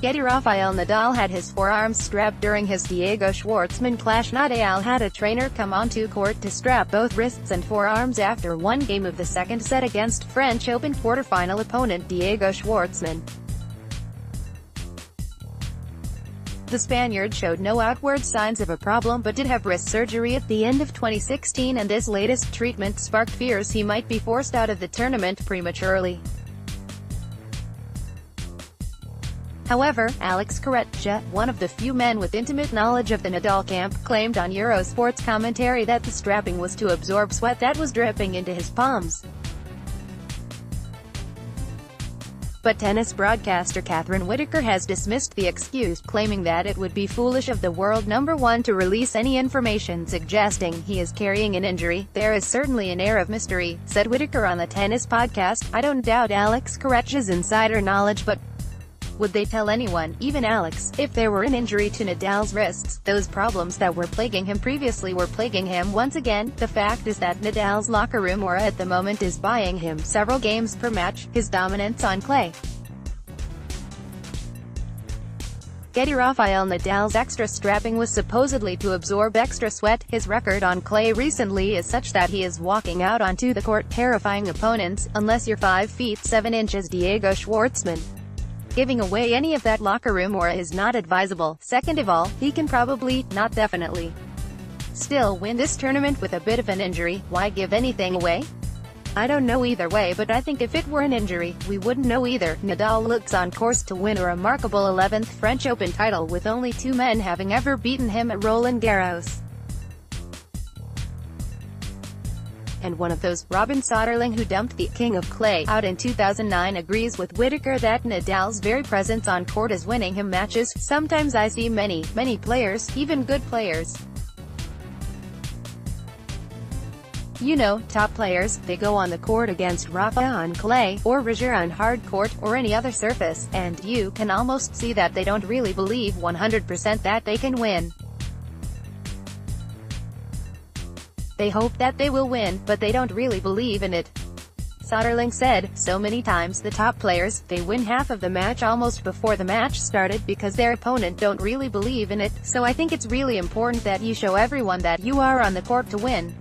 GETTYRafael Nadal had his forearms strapped during his Diego Schwartzman clashNadal had a trainer come onto court to strap both wrists and forearms after one game of the second set against French Open quarterfinal opponent Diego Schwartzman. The Spaniard showed no outward signs of a problem but did have wrist surgery at the end of 2016, and this latest treatment sparked fears he might be forced out of the tournament prematurely. However, Corretja, one of the few men with intimate knowledge of the Nadal camp, claimed on Eurosport's commentary that the strapping was to absorb sweat that was dripping into his palms. But tennis broadcaster Catherine Whitaker has dismissed the excuse, claiming that it would be foolish of the world number one to release any information suggesting he is carrying an injury. "There is certainly an air of mystery," said Whitaker on the tennis podcast. "I don't doubt Corretja's insider knowledge, but would they tell anyone, even Alex, if there were an injury to Nadal's wrists? Those problems that were plaguing him previously were plaguing him once again. The fact is that Nadal's locker room aura at the moment is buying him several games per match, his dominance on clay." GETTYRafael Nadal's extra strapping was supposedly to absorb extra sweat. His record on clay recently is such that he is walking out onto the court terrifying opponents, unless you're 5 feet 7 inches Diego Schwartzman. Giving away any of that locker room aura is not advisable. Second of all, he can probably, not definitely, still win this tournament with a bit of an injury. Why give anything away? I don't know either way, but I think if it were an injury, we wouldn't know either. Nadal looks on course to win a remarkable 11th French Open title, with only 2 men having ever beaten him at Roland Garros. And one of those, Robin Soderling, who dumped the King of Clay out in 2009, agrees with Whitaker that Nadal's very presence on court is winning him matches. "Sometimes I see many players, even good players. You know, top players, they go on the court against Rafa on clay, or Roger on hard court, or any other surface, and you can almost see that they don't really believe 100% that they can win. They hope that they will win, but they don't really believe in it." Soderling said, "So many times the top players, they win half of the match almost before the match started because their opponent don't really believe in it, so I think it's really important that you show everyone that you are on the court to win."